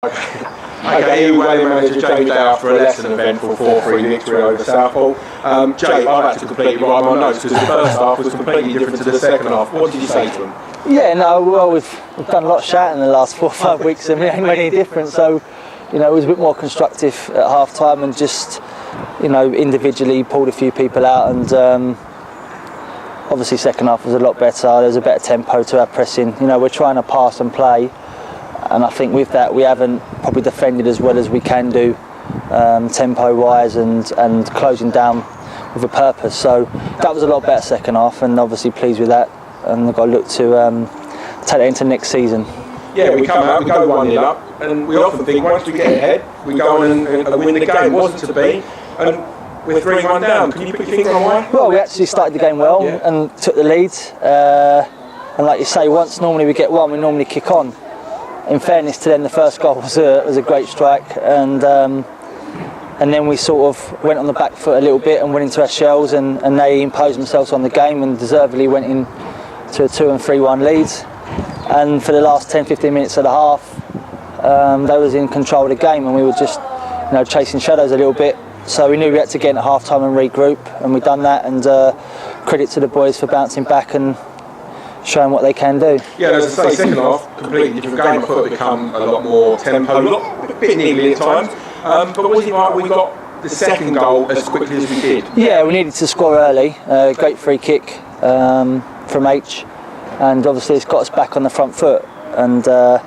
Okay, you Wales manager Jamie Day after a less than eventful 4-3 victory over Southport. Jay, I've had to completely write my notes because the first half was completely different to the second half. What did you say to them? Yeah, no, well, we've done a lot of shouting in the last 4 or 5 weeks and we ain't made any difference. So, you know, it was a bit more constructive at half time and just, you know, individually pulled a few people out and obviously second half was a lot better. There's a better tempo to our pressing. You know, we're trying to pass and play. And I think with that we haven't probably defended as well as we can do tempo-wise and closing down with a purpose. So that was a lot better second half and obviously pleased with that and we've got to look to take that into next season. Yeah, we come out, we go 1-0 up and we often think once we get ahead we go on and win the game. It wasn't to be and we're 3-1 down. Can you put your finger on why? Well, we actually started the game well and took the lead and like you say, once normally we get one we normally kick on. In fairness to them, the first goal was a great strike, and then we sort of went on the back foot a little bit and went into our shells, and they imposed themselves on the game and deservedly went in to a 2 and 3-1 lead. And for the last 10-15 minutes of the half, they was in control of the game, and we were just, you know, chasing shadows a little bit. So we knew we had to get in at half time and regroup, and we done that. And credit to the boys for bouncing back and showing what they can do. Yeah, as I say, second half, completely different game. I thought it become a lot more tempo, a bit niggly at times. But was it right we got the second goal as quickly as we did? Yeah, we needed to score early. Great free kick from H, and obviously it's got us back on the front foot. And I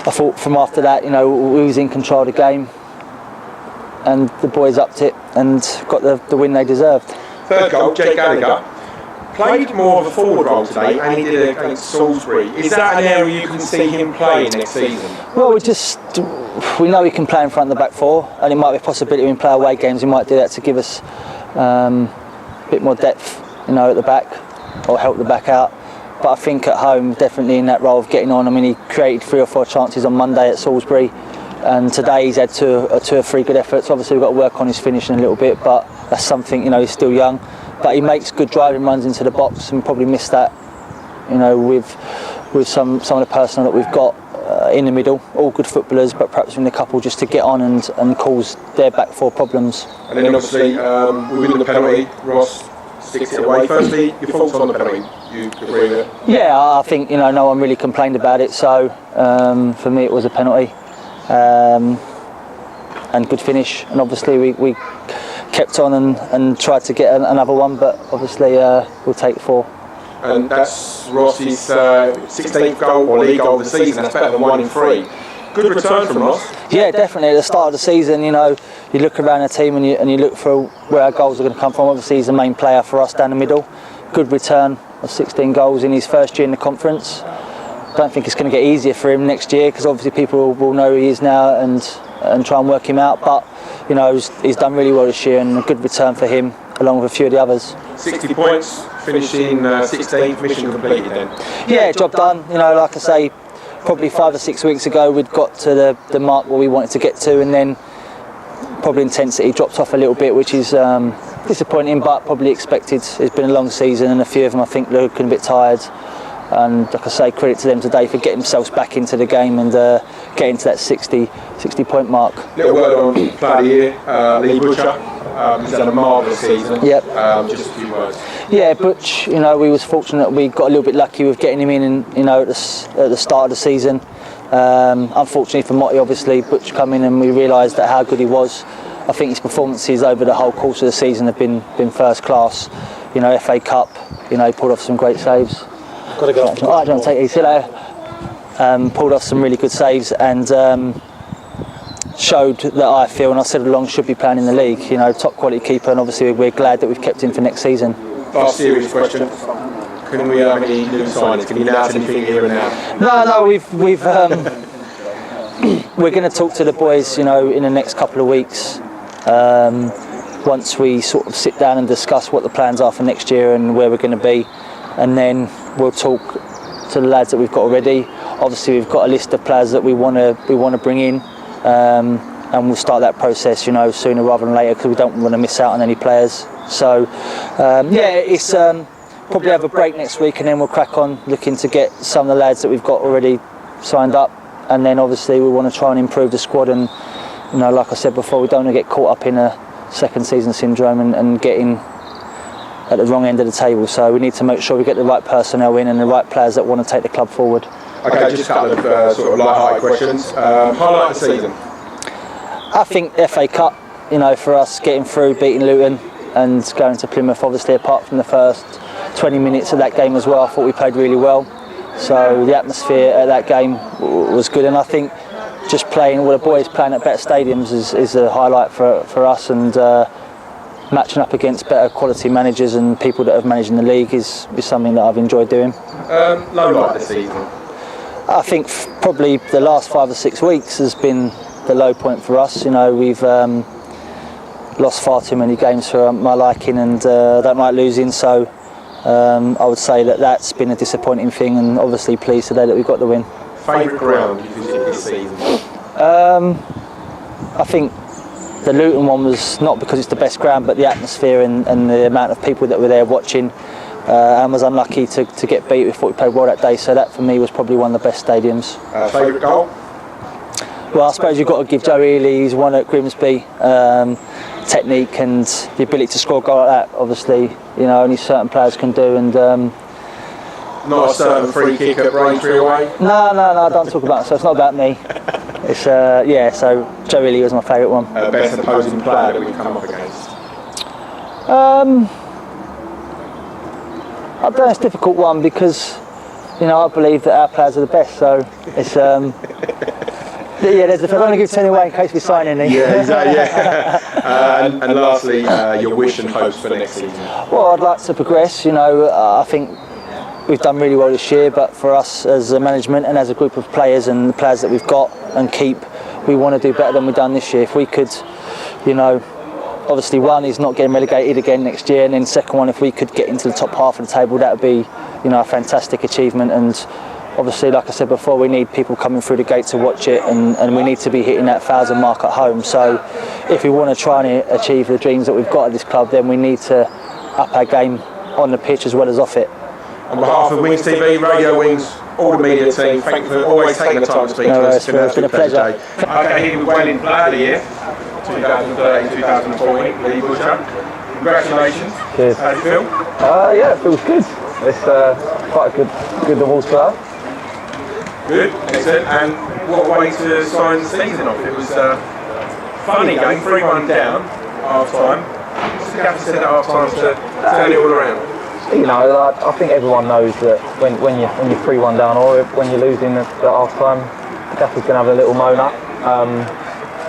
thought from after that, you know, we was in control of the game, and the boys upped it and got the win they deserved. Third goal, Jake Gallagher. Played more of a forward role today and he did it against Salisbury. Is that an area you can see him playing next season? Well, we know he can play in front of the back four and it might be a possibility when we play away games he might do that to give us a bit more depth, you know, at the back or help the back out. But I think at home, definitely in that role of getting on. I mean, he created 3 or 4 chances on Monday at Salisbury and today he's had 2 or 3 good efforts. Obviously we've got to work on his finishing a little bit, but that's something, you know, he's still young. But he makes good driving runs into the box and probably missed that, you know, with some of the personnel that we've got in the middle. All good footballers, but perhaps in a couple just to get on and cause their back four problems. And then obviously we win the penalty, Ross sticks it away. Firstly, your thoughts on the penalty? You agree with it? Yeah, I think, you know, no one really complained about it. So for me, it was a penalty and good finish. And obviously we kept on and tried to get another one, but obviously we'll take 4. And that's Ross's 16th goal or league goal of the season. That's better than 1 in 3. Good return from Ross. Yeah, definitely. At the start of the season, you know, you look around the team and you look for where our goals are going to come from. Obviously, he's the main player for us down the middle. Good return of 16 goals in his first year in the conference. Don't think it's going to get easier for him next year because obviously people will know who he is now and try and work him out. But you know, he's done really well this year and a good return for him, along with a few of the others. 60 points, finishing 16th, mission completed then? Yeah, job done. You know, like I say, probably 5 or 6 weeks ago we'd got to the mark where we wanted to get to, and then probably intensity dropped off a little bit, which is disappointing but probably expected. It's been a long season and a few of them I think looking a bit tired. And like I say, credit to them today for getting themselves back into the game and getting to that 60 point mark. Little word on player of the year, Lee Butcher. He's had a marvellous season. Yep. Just a few words. Yeah, Butch. You know, we was fortunate. We got a little bit lucky with getting him in, and you know, at the start of the season. Unfortunately for Motti, obviously, Butch come in and we realised that how good he was. I think his performances over the whole course of the season have been first class. You know, FA Cup. You know, he pulled off some great saves. Got to go. I don't take it easy. Pulled off some really good saves and showed that I feel, and I said along, should be playing in the league. You know, top quality keeper, and obviously we're glad that we've kept him for next season. Last serious question: can we have any new signings? Can you announce anything here and now? No, we've we're going to talk to the boys, you know, in the next couple of weeks. Once we sort of sit down and discuss what the plans are for next year and where we're going to be. And then we'll talk to the lads that we've got already. Obviously, we've got a list of players that we want to bring in, and we'll start that process, you know, sooner rather than later because we don't want to miss out on any players. So, it's probably have a break next week, and then we'll crack on looking to get some of the lads that we've got already signed up and then obviously we want to try and improve the squad. And you know, like I said before, we don't want to get caught up in a second season syndrome and getting at the wrong end of the table. So we need to make sure we get the right personnel in and the right players that want to take the club forward. Okay, just a couple of sort of light-hearted questions. Highlight the season. I think FA Cup, you know, for us getting through, beating Luton and going to Plymouth, obviously apart from the first 20 minutes of that game as well, I thought we played really well. So the atmosphere at that game was good, and I think just playing, all the boys playing at better stadiums is a highlight for us, and matching up against better quality managers and people that have managed in the league is something that I've enjoyed doing. Low light this season. I think probably the last 5 or 6 weeks has been the low point for us. You know, we've lost far too many games for my liking, and don't like losing, so I would say that that's been a disappointing thing, and obviously pleased today that we got the win. Favourite ground you visited this season? I think the Luton one was not because it's the best ground, but the atmosphere and the amount of people that were there watching, and was unlucky to get beat. We thought we played well that day, so that for me was probably one of the best stadiums. Favourite goal? Well, I suppose you've got to give Joe Ely, he's won at Grimsby, technique and the ability to score a goal like that, obviously, you know, only certain players can do. And not a certain free kick at Braintree away? No, don't talk about it, so it's not about me. It's yeah, so Joe Ely was my favourite one. Best opposing player that we've come up against? I don't know, it's a difficult one because, you know, I believe that our players are the best, so it's yeah, I don't want to give 10 away in case we sign any. Yeah, exactly. Yeah. And lastly, your wish and hopes for next season? Well, I'd like to progress. You know, I think we've done really well this year, but for us as a management and as a group of players and the players that we've got and keep, we want to do better than we've done this year. If we could, you know, obviously one is not getting relegated again next year, and then second one, if we could get into the top half of the table, that would be, you know, a fantastic achievement. And obviously, like I said before, we need people coming through the gate to watch it, and we need to be hitting that 1,000 mark at home. So if we want to try and achieve the dreams that we've got at this club, then we need to up our game on the pitch as well as off it. On behalf of WingsTV, Radio Wings, all the media team, thank you for always taking the time to speak to us. It's been a pleasure. Okay, here with Wayland Player of the Year, 2013-2014, Lee Butcher. Congratulations. Cheers. How do you feel? Yeah, it feels good. It's quite a good awards club. Good, excellent. And what a way to sign the season off. It was a funny game, 3-1 down, half time. What's the gaffer said at half time to turn it all around? You know, I think everyone knows that when you're 3-1 down, or when you're losing at half time, the gaffer's going to have a little moan up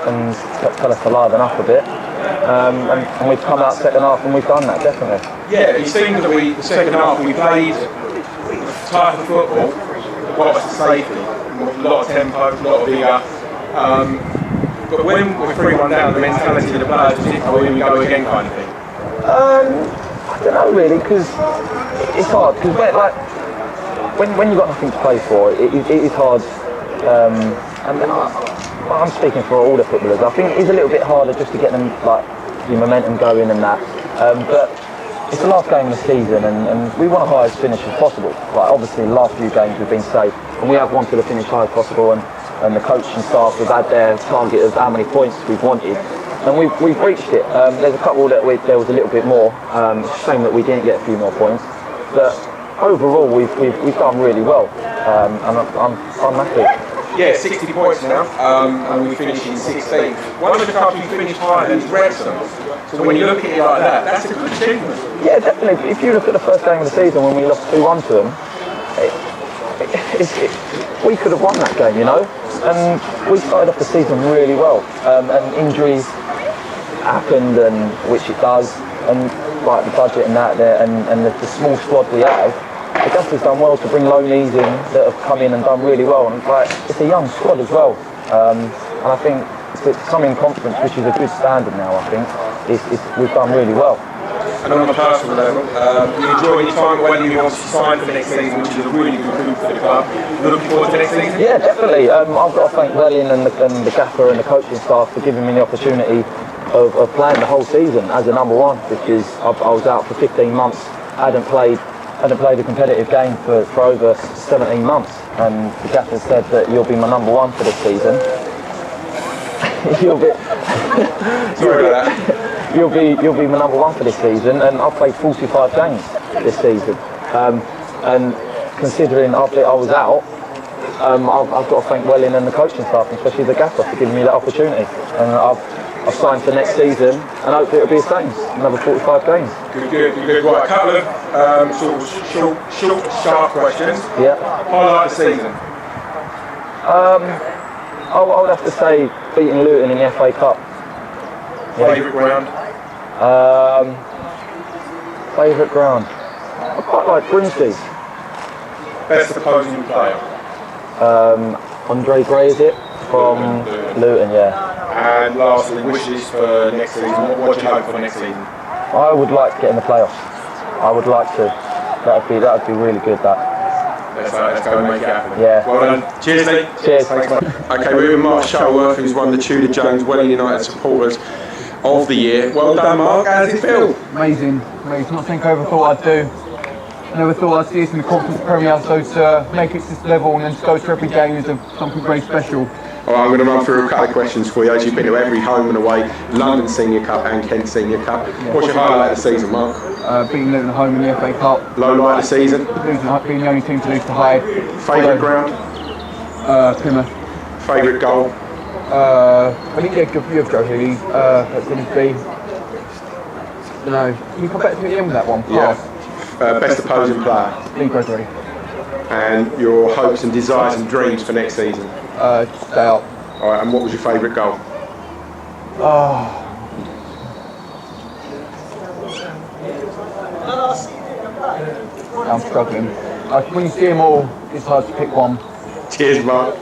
and tell us to liven up a bit. And we've come out second half and we've done that, definitely. Yeah, it seemed that the second half we played type of football, got us to safety, a lot of tempo, a lot of vigour. But when we're 3-1 down, the mentality of the players was, oh, here we go again kind of thing. I don't know really, because it's hard. Because when you've got nothing to play for, it is hard. And I'm speaking for all the footballers. I think it's a little bit harder just to get them like your momentum going and that. But it's the last game of the season, and we want a highest finish as possible. Like obviously, the last few games we've been safe, and we have wanted to finish high as possible. And the coaching staff have had their target of how many points we've wanted. And we've reached it. There's a couple that there was a little bit more. It's a shame that we didn't get a few more points. But overall, we've done really well, and I'm happy. Yeah, 60 points now, and we finished in 16th. One of the clubs we finished higher than is Wrexham. So when you look at it like that, that's a good achievement. Yeah, definitely. If you look at the first game of the season when we lost 2-1 to them, we could have won that game, you know. And we started off the season really well, and injuries happened, and which it does, and like the budget and that, and the small squad we have, the Gaffer's done well to bring loanees in that have come in and done really well, and like it's a young squad as well, and I think to come in confidence, which is a good standard now, I think, we've done really well. And on a personal level, you enjoy your time when you obviously signed for next season, which is a really good move for the club. Looking forward to next season? Yeah, definitely. I've got to thank Welling and the gaffer and the coaching staff for giving me the opportunity of playing the whole season as a number one, because I was out for 15 months, hadn't played, hadn't played a competitive game for over 17 months, and the gaffer said that you'll be my number one for this season. Sorry about that. You'll be my number one for this season, and I've played 45 games this season. And considering I was out, I've got to thank Welling and the coaching staff, and especially the gaffer, for giving me that opportunity. And I've signed for next season, and hopefully it'll be the same, another 45 games. Good. Right, a couple of sort of short, sharp questions. Yeah. Highlight the season. I would have to say beating Luton in the FA Cup. Yeah. Favourite ground? Favourite ground? I quite like Grimsby. Best opposing player? Andre Gray, is it? From Luton, yeah. And lastly, wishes for next season. What do you hope for next season? I would like to get in the playoffs. I would like to. That'd be really good. Let's go and make it happen. Yeah. Well done. Cheers, Lee. Cheers. Thanks, mate. Okay, we're with Mark Shuttleworth, who's one of the Tudor Jones Welling United supporters of the year. Well done, Mark. How does it feel? Amazing. Not think I ever thought I'd do. I never thought I'd see this in the Conference Premier, so to make it to this level and then to go to every game is something very special. All right, I'm going to run through a couple of questions for you. As you've been to every home and away, London Senior Cup and Kent Senior Cup. What's your highlight of the season, Mark? Beating Luton at home in the FA Cup. Low light of the season? Being the only team to lose to Hyde. Favourite ground? Plymouth. Favourite goal? I didn't get a good view of Joe Healy at Grimsby. No. Can you come back to me at the end with that one? Yeah. Best opposing player? Lee Gregory. And your hopes and desires and dreams for next season? Stay up. All right, and what was your favourite goal? I'm struggling. When you see them all, it's hard to pick one. Cheers, Mark.